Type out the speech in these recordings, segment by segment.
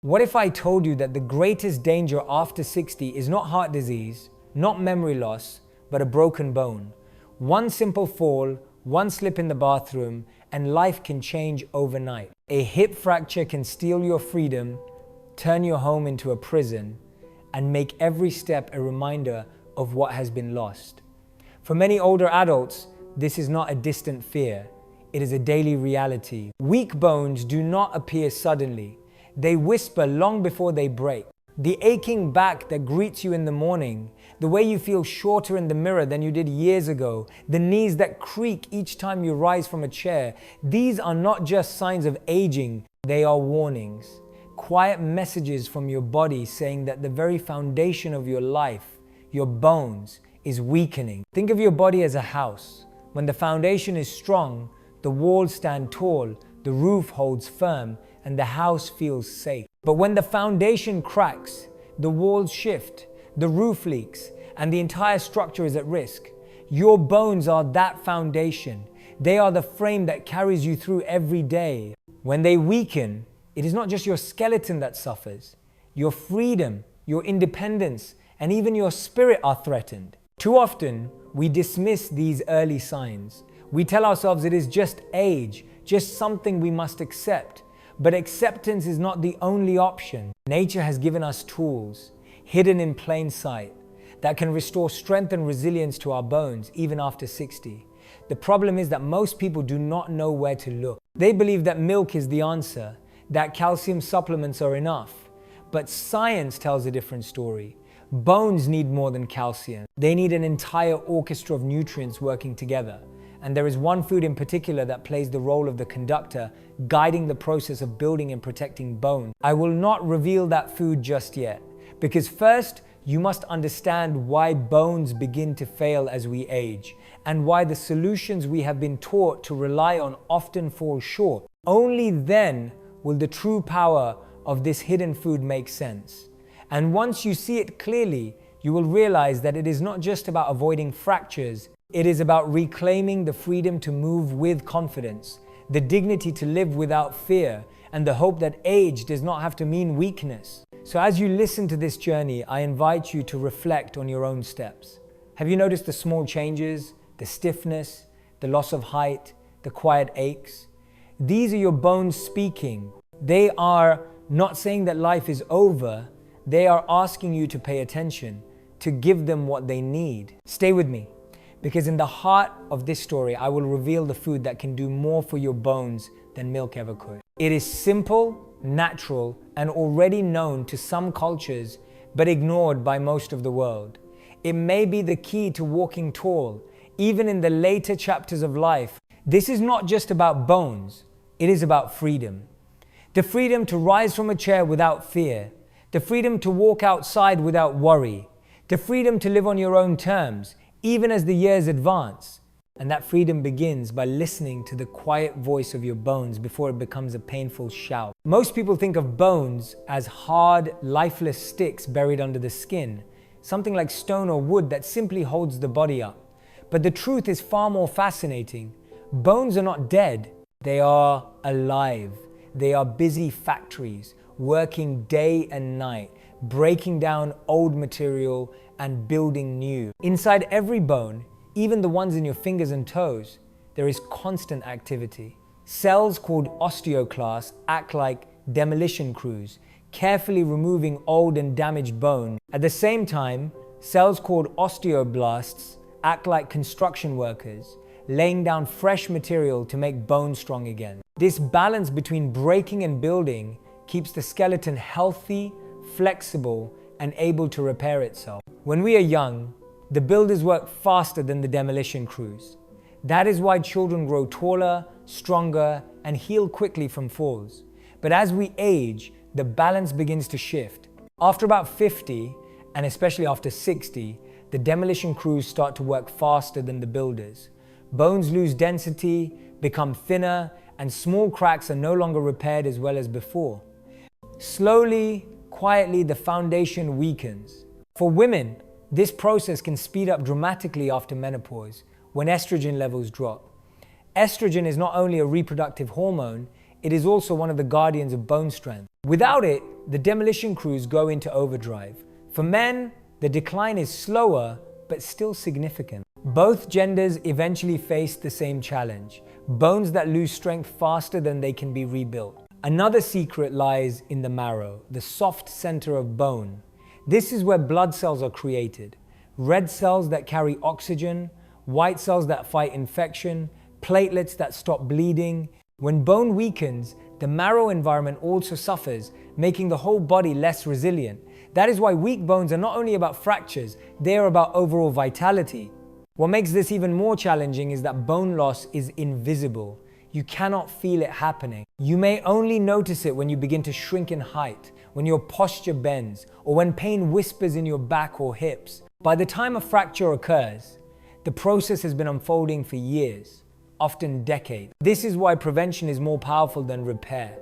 What if I told you that the greatest danger after 60 is not heart disease, not memory loss, but a broken bone? One simple fall, one slip in the bathroom, and life can change overnight. A hip fracture can steal your freedom, turn your home into a prison, and make every step a reminder of what has been lost. For many older adults, this is not a distant fear. It is a daily reality. Weak bones do not appear suddenly. They whisper long before they break. The aching back that greets you in the morning, the way you feel shorter in the mirror than you did years ago, the knees that creak each time you rise from a chair, these are not just signs of aging, they are warnings. Quiet messages from your body saying that the very foundation of your life, your bones, is weakening. Think of your body as a house. When the foundation is strong, the walls stand tall, the roof holds firm, and the house feels safe. But when the foundation cracks, the walls shift, the roof leaks, and the entire structure is at risk. Your bones are that foundation. They are the frame that carries you through every day. When they weaken, it is not just your skeleton that suffers. Your freedom, your independence, and even your spirit are threatened. Too often, we dismiss these early signs. We tell ourselves it is just age, just something we must accept. But acceptance is not the only option. Nature has given us tools, hidden in plain sight, that can restore strength and resilience to our bones even after 60. The problem is that most people do not know where to look. They believe that milk is the answer, that calcium supplements are enough. But science tells a different story. Bones need more than calcium. They need an entire orchestra of nutrients working together. And there is one food in particular that plays the role of the conductor, guiding the process of building and protecting bone. I will not reveal that food just yet, because first, you must understand why bones begin to fail as we age, and why the solutions we have been taught to rely on often fall short. Only then will the true power of this hidden food make sense. And once you see it clearly, you will realize that it is not just about avoiding fractures. It is about reclaiming the freedom to move with confidence, the dignity to live without fear, and the hope that age does not have to mean weakness. So as you listen to this journey, I invite you to reflect on your own steps. Have you noticed the small changes, the stiffness, the loss of height, the quiet aches? These are your bones speaking. They are not saying that life is over. They are asking you to pay attention, to give them what they need. Stay with me. Because in the heart of this story, I will reveal the food that can do more for your bones than milk ever could. It is simple, natural, and already known to some cultures, but ignored by most of the world. It may be the key to walking tall, even in the later chapters of life. This is not just about bones, it is about freedom. The freedom to rise from a chair without fear, the freedom to walk outside without worry, the freedom to live on your own terms, even as the years advance. And that freedom begins by listening to the quiet voice of your bones before it becomes a painful shout. Most people think of bones as hard, lifeless sticks buried under the skin, something like stone or wood that simply holds the body up. But the truth is far more fascinating. Bones are not dead, they are alive. They are busy factories, working day and night, breaking down old material and building new. Inside every bone, even the ones in your fingers and toes, there is constant activity. Cells called osteoclasts act like demolition crews, carefully removing old and damaged bone. At the same time, cells called osteoblasts act like construction workers, laying down fresh material to make bone strong again. This balance between breaking and building keeps the skeleton healthy, flexible, and able to repair itself. When we are young, the builders work faster than the demolition crews. That is why children grow taller, stronger, and heal quickly from falls. But as we age, the balance begins to shift. After about 50, and especially after 60, the demolition crews start to work faster than the builders. Bones lose density, become thinner, and small cracks are no longer repaired as well as before. Slowly, quietly, the foundation weakens. For women, this process can speed up dramatically after menopause, when estrogen levels drop. Estrogen is not only a reproductive hormone, it is also one of the guardians of bone strength. Without it, the demolition crews go into overdrive. For men, the decline is slower, but still significant. Both genders eventually face the same challenge: bones that lose strength faster than they can be rebuilt. Another secret lies in the marrow, the soft center of bone. This is where blood cells are created. Red cells that carry oxygen, white cells that fight infection, platelets that stop bleeding. When bone weakens, the marrow environment also suffers, making the whole body less resilient. That is why weak bones are not only about fractures, they are about overall vitality. What makes this even more challenging is that bone loss is invisible. You cannot feel it happening. You may only notice it when you begin to shrink in height, when your posture bends, or when pain whispers in your back or hips. By the time a fracture occurs, the process has been unfolding for years, often decades. This is why prevention is more powerful than repair.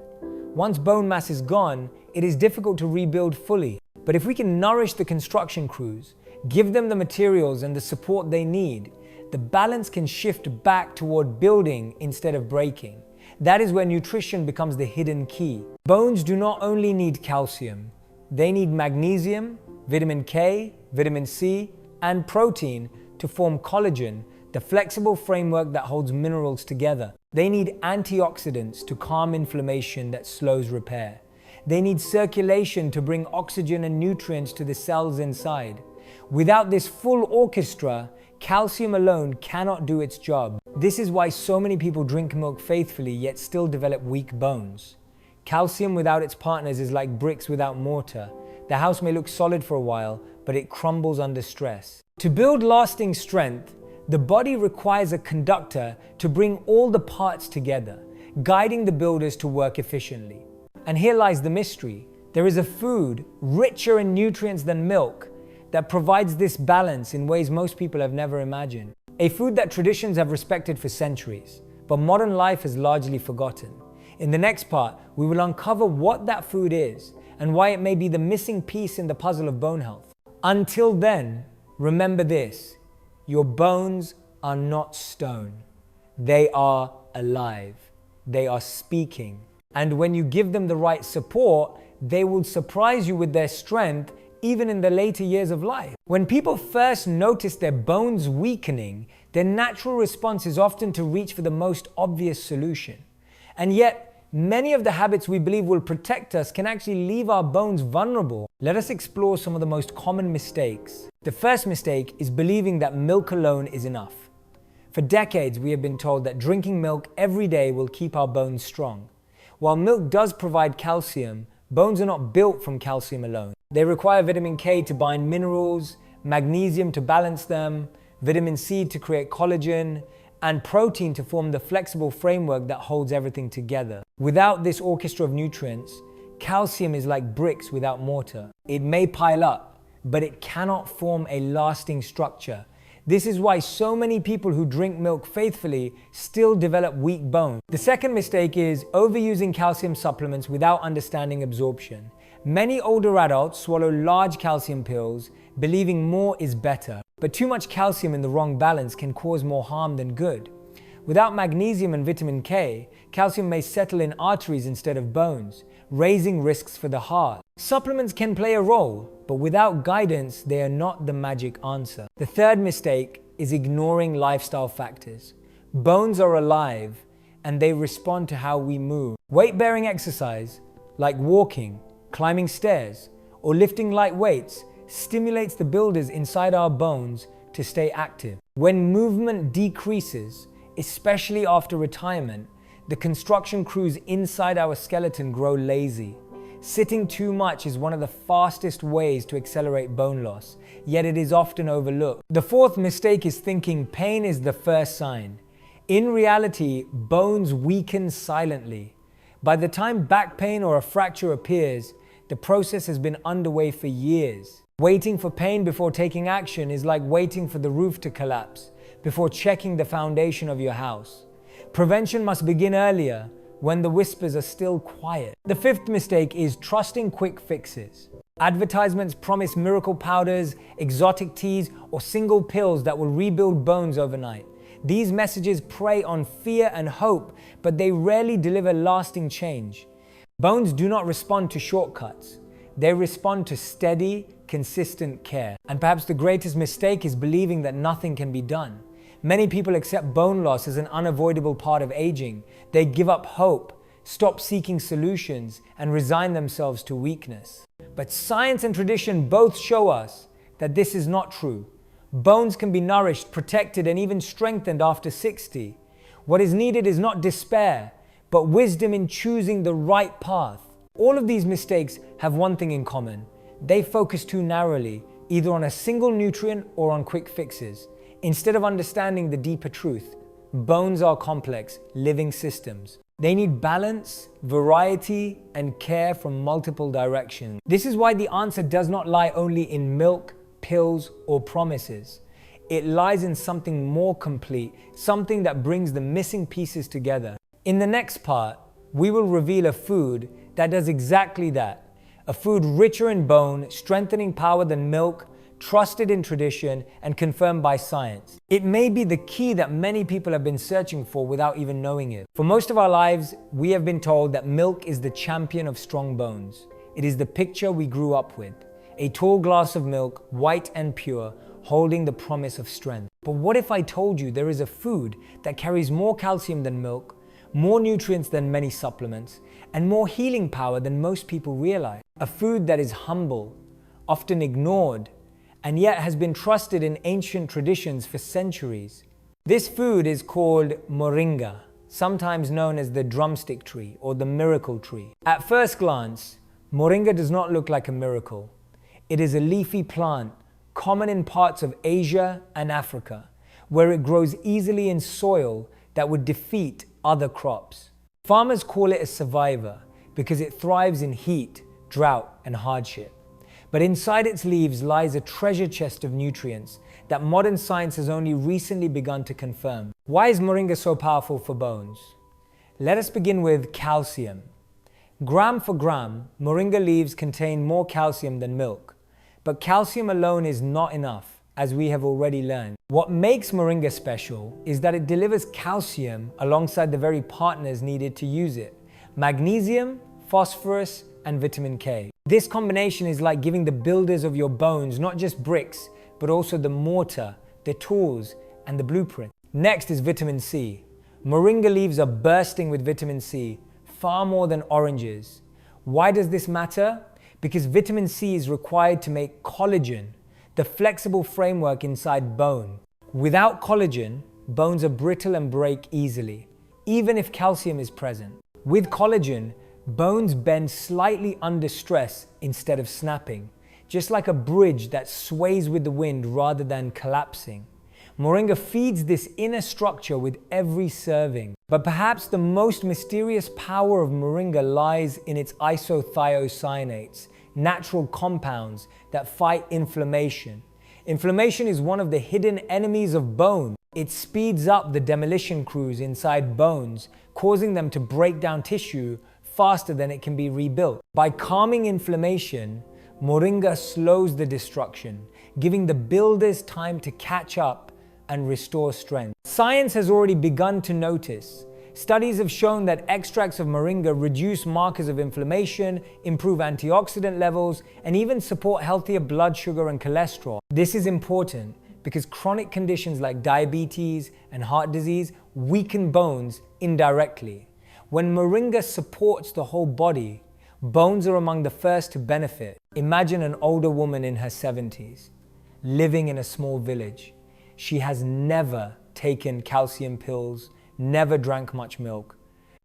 Once bone mass is gone, it is difficult to rebuild fully. But if we can nourish the construction crews, give them the materials and the support they need, the balance can shift back toward building instead of breaking. That is where nutrition becomes the hidden key. Bones do not only need calcium, they need magnesium, vitamin K, vitamin C, and protein to form collagen, the flexible framework that holds minerals together. They need antioxidants to calm inflammation that slows repair. They need circulation to bring oxygen and nutrients to the cells inside. Without this full orchestra, calcium alone cannot do its job. This is why so many people drink milk faithfully yet still develop weak bones. Calcium without its partners is like bricks without mortar. The house may look solid for a while, but it crumbles under stress. To build lasting strength, the body requires a conductor to bring all the parts together, guiding the builders to work efficiently. And here lies the mystery. There is a food richer in nutrients than milk that provides this balance in ways most people have never imagined. A food that traditions have respected for centuries, but modern life has largely forgotten. In the next part, we will uncover what that food is and why it may be the missing piece in the puzzle of bone health. Until then, remember this: your bones are not stone. They are alive. They are speaking. And when you give them the right support, they will surprise you with their strength even in the later years of life. When people first notice their bones weakening, their natural response is often to reach for the most obvious solution. And yet, many of the habits we believe will protect us can actually leave our bones vulnerable. Let us explore some of the most common mistakes. The first mistake is believing that milk alone is enough. For decades, we have been told that drinking milk every day will keep our bones strong. While milk does provide calcium, bones are not built from calcium alone. They require vitamin K to bind minerals, magnesium to balance them, vitamin C to create collagen, and protein to form the flexible framework that holds everything together. Without this orchestra of nutrients, calcium is like bricks without mortar. It may pile up, but it cannot form a lasting structure. This is why so many people who drink milk faithfully still develop weak bones. The second mistake is overusing calcium supplements without understanding absorption. Many older adults swallow large calcium pills, believing more is better. But too much calcium in the wrong balance can cause more harm than good. Without magnesium and vitamin K, calcium may settle in arteries instead of bones, raising risks for the heart. Supplements can play a role, but without guidance, they are not the magic answer. The third mistake is ignoring lifestyle factors. Bones are alive, and they respond to how we move. Weight-bearing exercise, like walking, climbing stairs, or lifting light weights, stimulates the builders inside our bones to stay active. When movement decreases, especially after retirement, the construction crews inside our skeleton grow lazy. Sitting too much is one of the fastest ways to accelerate bone loss, yet it is often overlooked. The fourth mistake is thinking pain is the first sign. In reality, bones weaken silently. By the time back pain or a fracture appears, the process has been underway for years. Waiting for pain before taking action is like waiting for the roof to collapse before checking the foundation of your house. Prevention must begin earlier, when the whispers are still quiet. The fifth mistake is trusting quick fixes. Advertisements promise miracle powders, exotic teas, or single pills that will rebuild bones overnight. These messages prey on fear and hope, but they rarely deliver lasting change. Bones do not respond to shortcuts. They respond to steady, consistent care. And perhaps the greatest mistake is believing that nothing can be done. Many people accept bone loss as an unavoidable part of aging. They give up hope, stop seeking solutions, and resign themselves to weakness. But science and tradition both show us that this is not true. Bones can be nourished, protected, and even strengthened after 60. What is needed is not despair, but wisdom in choosing the right path. All of these mistakes have one thing in common. They focus too narrowly, either on a single nutrient or on quick fixes, instead of understanding the deeper truth. Bones are complex, living systems. They need balance, variety, and care from multiple directions. This is why the answer does not lie only in milk, pills, or promises. It lies in something more complete, something that brings the missing pieces together. In the next part, we will reveal a food that does exactly that. A food richer in bone, strengthening power than milk, trusted in tradition, and confirmed by science. It may be the key that many people have been searching for without even knowing it. For most of our lives, we have been told that milk is the champion of strong bones. It is the picture we grew up with. A tall glass of milk, white and pure, holding the promise of strength. But what if I told you there is a food that carries more calcium than milk, more nutrients than many supplements, and more healing power than most people realize? A food that is humble, often ignored, and yet has been trusted in ancient traditions for centuries. This food is called moringa, sometimes known as the drumstick tree or the miracle tree. At first glance, moringa does not look like a miracle. It is a leafy plant common in parts of Asia and Africa, where it grows easily in soil that would defeat other crops. Farmers call it a survivor because it thrives in heat, drought, and hardship. But inside its leaves lies a treasure chest of nutrients that modern science has only recently begun to confirm. Why is moringa so powerful for bones? Let us begin with calcium. Gram for gram, moringa leaves contain more calcium than milk. But calcium alone is not enough, as we have already learned. What makes moringa special is that it delivers calcium alongside the very partners needed to use it: magnesium, phosphorus, and vitamin K. This combination is like giving the builders of your bones not just bricks, but also the mortar, the tools, and the blueprint. Next is vitamin C. Moringa leaves are bursting with vitamin C, far more than oranges. Why does this matter? Because vitamin C is required to make collagen, the flexible framework inside bone. Without collagen, bones are brittle and break easily, even if calcium is present. With collagen, bones bend slightly under stress instead of snapping, just like a bridge that sways with the wind rather than collapsing. Moringa feeds this inner structure with every serving. But perhaps the most mysterious power of moringa lies in its isothiocyanates, natural compounds that fight inflammation. Inflammation is one of the hidden enemies of bone. It speeds up the demolition crews inside bones, causing them to break down tissue faster than it can be rebuilt. By calming inflammation, moringa slows the destruction, giving the builders time to catch up and restore strength. Science has already begun to notice. Studies have shown that extracts of moringa reduce markers of inflammation, improve antioxidant levels, and even support healthier blood sugar and cholesterol. This is important because chronic conditions like diabetes and heart disease weaken bones indirectly. When moringa supports the whole body, bones are among the first to benefit. Imagine an older woman in her 70s, living in a small village. She has never taken calcium pills, never drank much milk.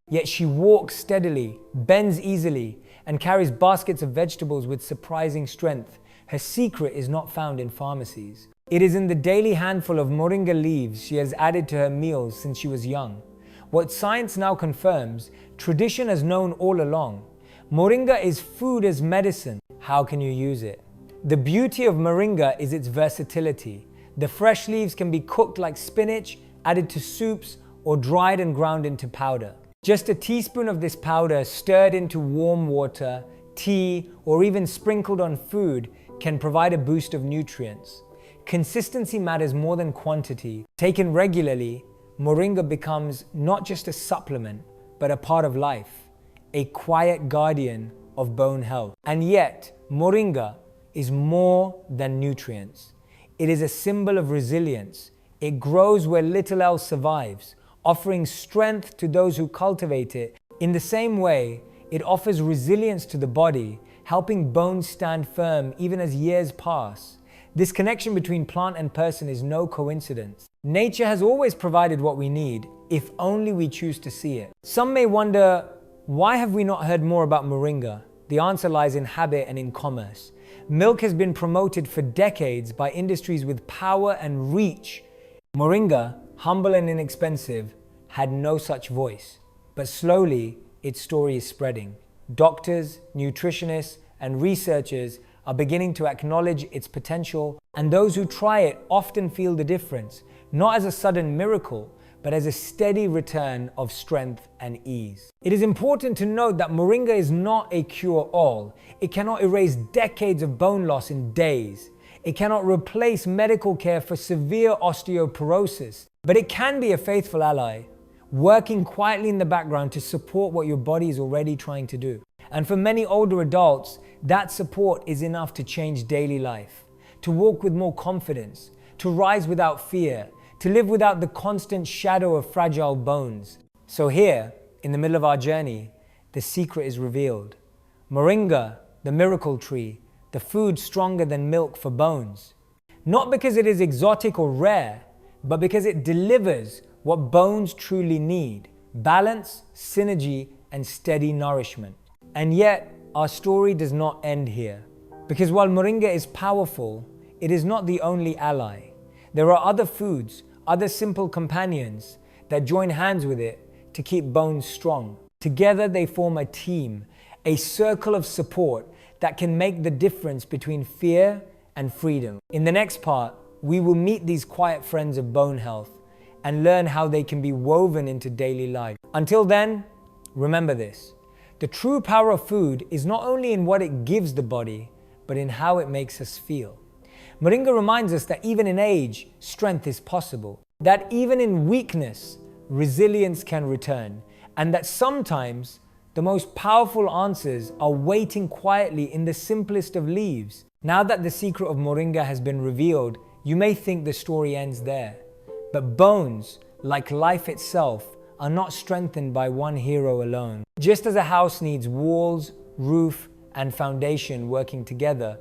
Yet she walks steadily, bends easily, and carries baskets of vegetables with surprising strength. Her secret is not found in pharmacies. It is in the daily handful of moringa leaves she has added to her meals since she was young. What science now confirms, tradition has known all along. Moringa is food as medicine. How can you use it? The beauty of moringa is its versatility. The fresh leaves can be cooked like spinach, added to soups, or dried and ground into powder. Just a teaspoon of this powder stirred into warm water, tea, or even sprinkled on food can provide a boost of nutrients. Consistency matters more than quantity. Taken regularly, moringa becomes not just a supplement, but a part of life. a quiet guardian of bone health. And yet, moringa is more than nutrients. It is a symbol of resilience. It grows where little else survives, offering strength to those who cultivate it. In the same way, it offers resilience to the body, helping bones stand firm even as years pass. This connection between plant and person is no coincidence. Nature has always provided what we need, if only we choose to see it. Some may wonder, why have we not heard more about moringa? The answer lies in habit and in commerce. Milk has been promoted for decades by industries with power and reach. Moringa, humble and inexpensive, had no such voice. But slowly, its story is spreading. Doctors, nutritionists, and researchers are beginning to acknowledge its potential, and those who try it often feel the difference, not as a sudden miracle, but as a steady return of strength and ease. It is important to note that moringa is not a cure-all. It cannot erase decades of bone loss in days. It cannot replace medical care for severe osteoporosis, but it can be a faithful ally, working quietly in the background to support what your body is already trying to do. And for many older adults, that support is enough to change daily life, to walk with more confidence, to rise without fear, to live without the constant shadow of fragile bones. So here, in the middle of our journey, the secret is revealed. Moringa, the miracle tree, the food stronger than milk for bones. Not because it is exotic or rare, but because it delivers what bones truly need: balance, synergy, and steady nourishment. And yet, our story does not end here. Because while moringa is powerful, it is not the only ally. There are other foods, other simple companions that join hands with it to keep bones strong. Together they form a team, a circle of support that can make the difference between fear and freedom. In the next part, we will meet these quiet friends of bone health and learn how they can be woven into daily life. Until then, remember this: the true power of food is not only in what it gives the body, but in how it makes us feel. Moringa reminds us that even in age, strength is possible, that even in weakness, resilience can return, and that sometimes the most powerful answers are waiting quietly in the simplest of leaves. Now that the secret of moringa has been revealed, you may think the story ends there. But bones, like life itself, are not strengthened by one hero alone. Just as a house needs walls, roof, and foundation working together,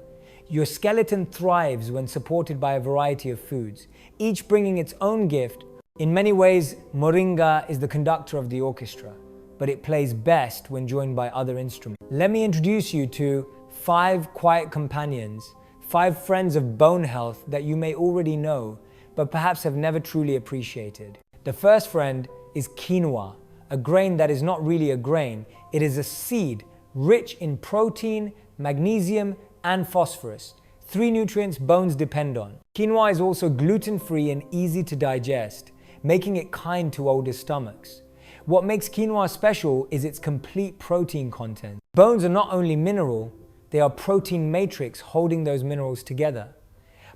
your skeleton thrives when supported by a variety of foods, each bringing its own gift. In many ways, moringa is the conductor of the orchestra, but it plays best when joined by other instruments. Let me introduce you to 5 quiet companions, 5 friends of bone health that you may already know, but perhaps have never truly appreciated. The first friend is quinoa, a grain that is not really a grain. It is a seed rich in protein, magnesium, and phosphorus, 3 nutrients bones depend on. Quinoa is also gluten-free and easy to digest, making it kind to older stomachs. What makes quinoa special is its complete protein content. Bones are not only mineral, they are protein matrix holding those minerals together.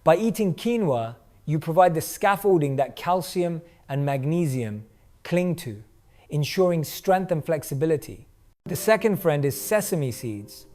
By eating quinoa, you provide the scaffolding that calcium and magnesium cling to, ensuring strength and flexibility. The second friend is sesame seeds.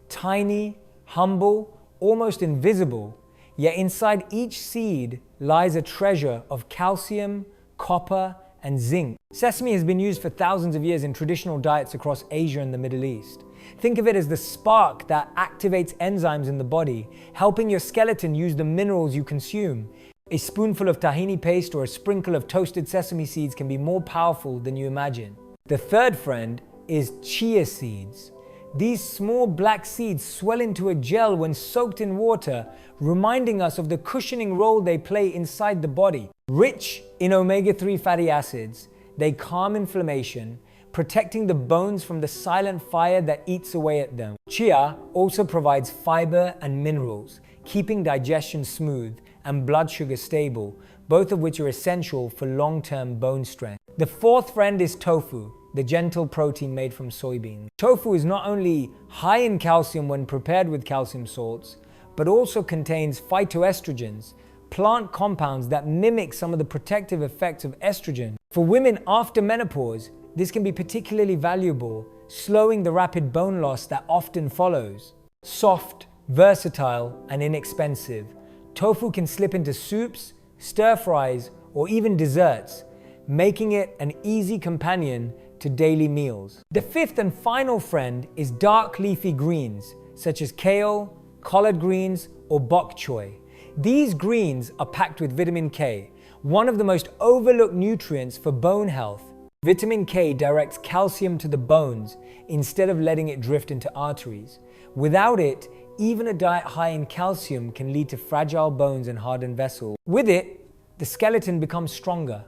Tiny, humble, almost invisible, yet inside each seed lies a treasure of calcium, copper, and zinc. Sesame has been used for thousands of years in traditional diets across Asia and the Middle East. Think of it as the spark that activates enzymes in the body, helping your skeleton use the minerals you consume. A spoonful of tahini paste or a sprinkle of toasted sesame seeds can be more powerful than you imagine. The third friend is chia seeds. These small black seeds swell into a gel when soaked in water, reminding us of the cushioning role they play inside the body. Rich in omega-3 fatty acids, they calm inflammation, protecting the bones from the silent fire that eats away at them. Chia also provides fiber and minerals, keeping digestion smooth and blood sugar stable, both of which are essential for long-term bone strength. The fourth friend is tofu, the gentle protein made from soybeans. Tofu is not only high in calcium when prepared with calcium salts, but also contains phytoestrogens, plant compounds that mimic some of the protective effects of estrogen. For women after menopause, this can be particularly valuable, slowing the rapid bone loss that often follows. Soft, versatile, and inexpensive, tofu can slip into soups, stir-fries, or even desserts, making it an easy companion to daily meals. The fifth and final friend is dark leafy greens, such as kale, collard greens, or bok choy. These greens are packed with vitamin K, one of the most overlooked nutrients for bone health. Vitamin K directs calcium to the bones instead of letting it drift into arteries. Without it, even a diet high in calcium can lead to fragile bones and hardened vessels. With it, the skeleton becomes stronger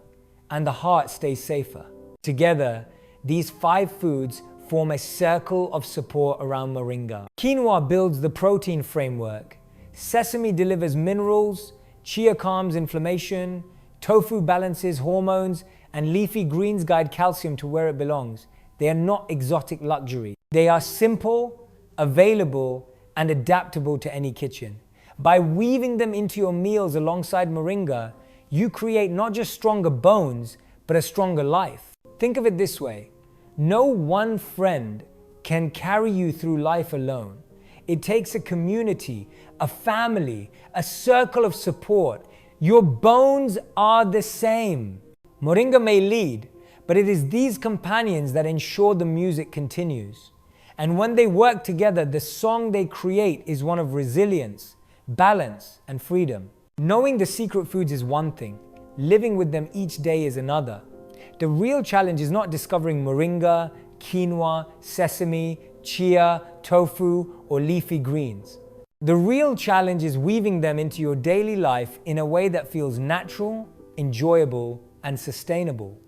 and the heart stays safer. Together, these 5 foods form a circle of support around moringa. Quinoa builds the protein framework. Sesame delivers minerals. Chia calms inflammation. Tofu balances hormones. And leafy greens guide calcium to where it belongs. They are not exotic luxury. They are simple, available, and adaptable to any kitchen. By weaving them into your meals alongside moringa, you create not just stronger bones, but a stronger life. Think of it this way. No one friend can carry you through life alone. It takes a community, a family, a circle of support. Your bones are the same. Moringa may lead, but it is these companions that ensure the music continues. And when they work together, the song they create is one of resilience, balance, and freedom. Knowing the secret foods is one thing. Living with them each day is another. The real challenge is not discovering moringa, quinoa, sesame, chia, tofu, or leafy greens. The real challenge is weaving them into your daily life in a way that feels natural, enjoyable, and sustainable.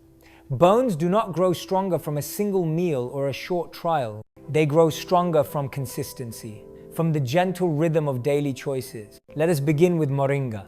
Bones do not grow stronger from a single meal or a short trial. They grow stronger from consistency, from the gentle rhythm of daily choices. Let us begin with moringa.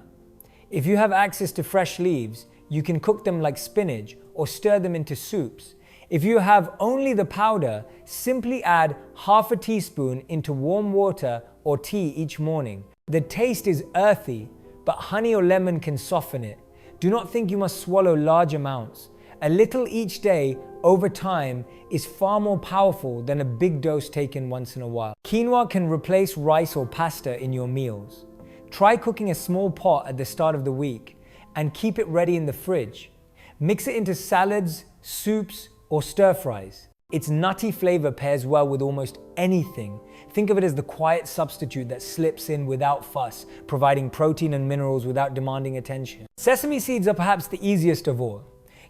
If you have access to fresh leaves, you can cook them like spinach or stir them into soups. If you have only the powder, simply add half a teaspoon into warm water or tea each morning. The taste is earthy, but honey or lemon can soften it. Do not think you must swallow large amounts. A little each day, over time, is far more powerful than a big dose taken once in a while. Quinoa can replace rice or pasta in your meals. Try cooking a small pot at the start of the week and keep it ready in the fridge. Mix it into salads, soups, or stir-fries. Its nutty flavor pairs well with almost anything. Think of it as the quiet substitute that slips in without fuss, providing protein and minerals without demanding attention. Sesame seeds are perhaps the easiest of all.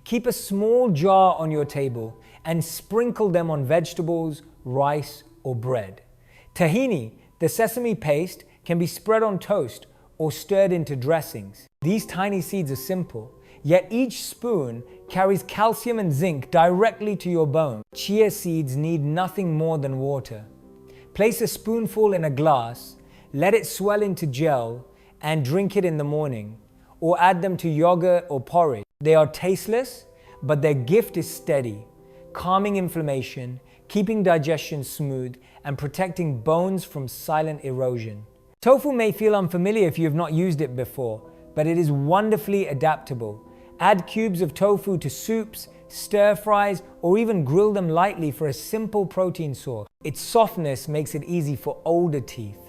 Keep a small jar on your table and sprinkle them on vegetables, rice, or bread. Tahini, the sesame paste, can be spread on toast or stirred into dressings. These tiny seeds are simple, yet each spoon carries calcium and zinc directly to your bone. Chia seeds need nothing more than water. Place a spoonful in a glass, let it swell into gel, and drink it in the morning, or add them to yogurt or porridge. They are tasteless, but their gift is steady, calming inflammation, keeping digestion smooth, and protecting bones from silent erosion. Tofu may feel unfamiliar if you have not used it before, but it is wonderfully adaptable. Add cubes of tofu to soups, stir-fries, or even grill them lightly for a simple protein source. Its softness makes it easy for older teeth,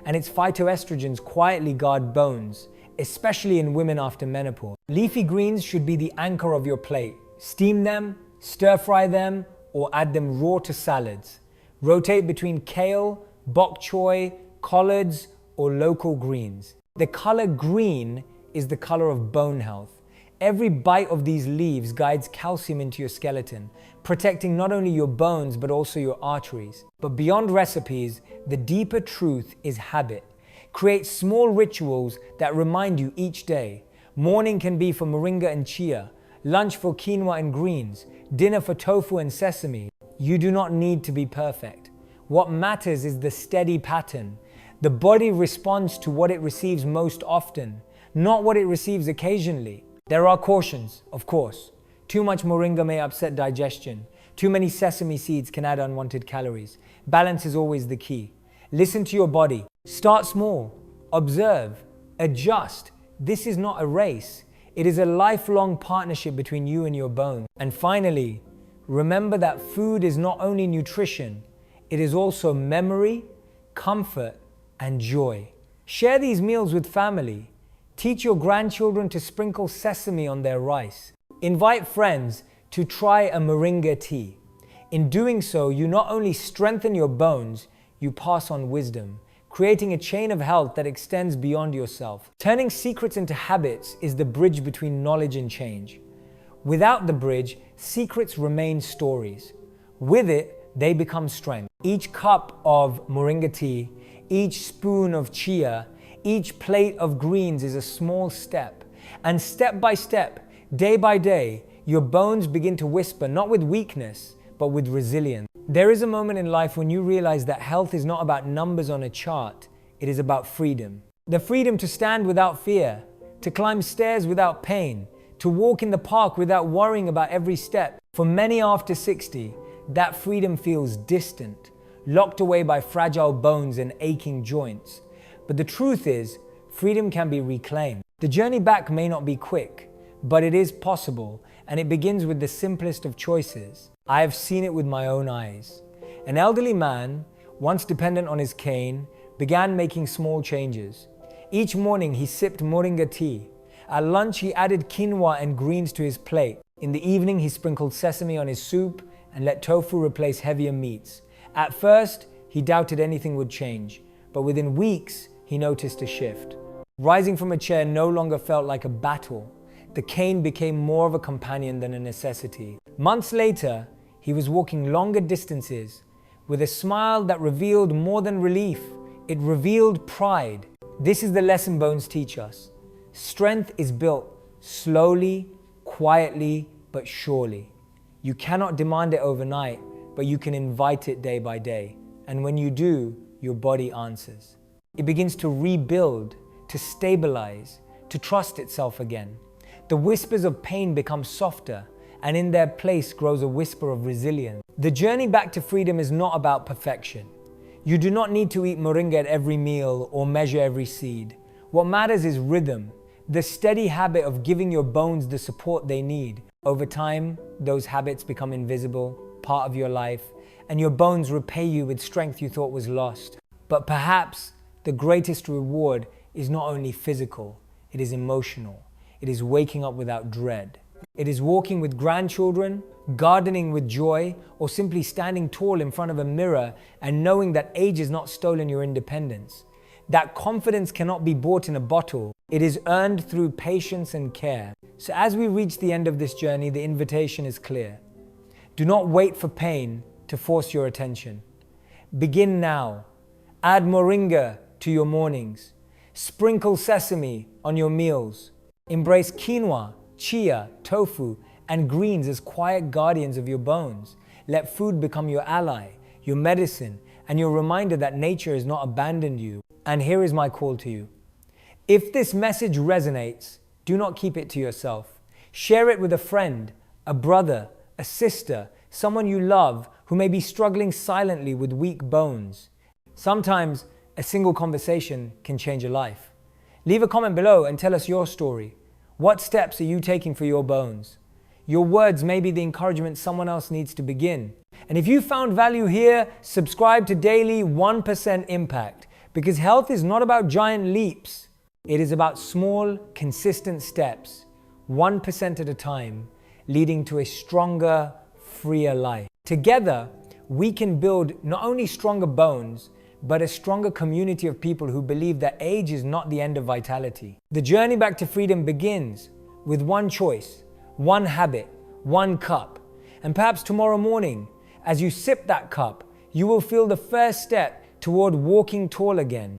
and its phytoestrogens quietly guard bones, especially in women after menopause. Leafy greens should be the anchor of your plate. Steam them, stir-fry them, or add them raw to salads. Rotate between kale, bok choy, collards, or local greens. The color green is the color of bone health. Every bite of these leaves guides calcium into your skeleton, protecting not only your bones but also your arteries. But beyond recipes, the deeper truth is habit. Create small rituals that remind you each day. Morning can be for moringa and chia, lunch for quinoa and greens, dinner for tofu and sesame. You do not need to be perfect. What matters is the steady pattern. The body responds to what it receives most often, not what it receives occasionally. There are cautions, of course. Too much moringa may upset digestion. Too many sesame seeds can add unwanted calories. Balance is always the key. Listen to your body. Start small. Observe. Adjust. This is not a race. It is a lifelong partnership between you and your bones. And finally, remember that food is not only nutrition, it is also memory, comfort, and joy. Share these meals with family. Teach your grandchildren to sprinkle sesame on their rice. Invite friends to try a moringa tea. In doing so, you not only strengthen your bones, you pass on wisdom, creating a chain of health that extends beyond yourself. Turning secrets into habits is the bridge between knowledge and change. Without the bridge, secrets remain stories. With it, they become strength. Each cup of moringa tea, each spoon of chia, each plate of greens is a small step. And step by step, day by day, your bones begin to whisper, not with weakness, but with resilience. There is a moment in life when you realize that health is not about numbers on a chart, it is about freedom. The freedom to stand without fear, to climb stairs without pain, to walk in the park without worrying about every step. For many after 60, that freedom feels distant, locked away by fragile bones and aching joints. But the truth is, freedom can be reclaimed. The journey back may not be quick, but it is possible, and it begins with the simplest of choices. I have seen it with my own eyes. An elderly man, once dependent on his cane, began making small changes. Each morning he sipped moringa tea. At lunch he added quinoa and greens to his plate. In the evening he sprinkled sesame on his soup and let tofu replace heavier meats. At first, he doubted anything would change, but within weeks, he noticed a shift. Rising from a chair no longer felt like a battle. The cane became more of a companion than a necessity. Months later, he was walking longer distances with a smile that revealed more than relief. It revealed pride. This is the lesson bones teach us. Strength is built slowly, quietly, but surely. You cannot demand it overnight, but you can invite it day by day. And when you do, your body answers. It begins to rebuild, to stabilize, to trust itself again. The whispers of pain become softer, and in their place grows a whisper of resilience. The journey back to freedom is not about perfection. You do not need to eat moringa at every meal or measure every seed. What matters is rhythm, the steady habit of giving your bones the support they need. Over time, those habits become invisible, part of your life, and your bones repay you with strength you thought was lost. But perhaps the greatest reward is not only physical, it is emotional. It is waking up without dread. It is walking with grandchildren, gardening with joy, or simply standing tall in front of a mirror and knowing that age has not stolen your independence. That confidence cannot be bought in a bottle. It is earned through patience and care. So as we reach the end of this journey, the invitation is clear. Do not wait for pain to force your attention. Begin now. Add moringa to your mornings. Sprinkle sesame on your meals. Embrace quinoa, chia, tofu, and greens as quiet guardians of your bones. Let food become your ally, your medicine, and your reminder that nature has not abandoned you. And here is my call to you. If this message resonates, do not keep it to yourself. Share it with a friend, a brother, a sister, someone you love who may be struggling silently with weak bones. Sometimes a single conversation can change a life. Leave a comment below and tell us your story. What steps are you taking for your bones? Your words may be the encouragement someone else needs to begin. And if you found value here, subscribe to Daily 1% Impact, because health is not about giant leaps. It is about small, consistent steps, 1% at a time, leading to a stronger, freer life. Together, we can build not only stronger bones, but a stronger community of people who believe that age is not the end of vitality. The journey back to freedom begins with one choice, one habit, one cup. And perhaps tomorrow morning, as you sip that cup, you will feel the first step toward walking tall again.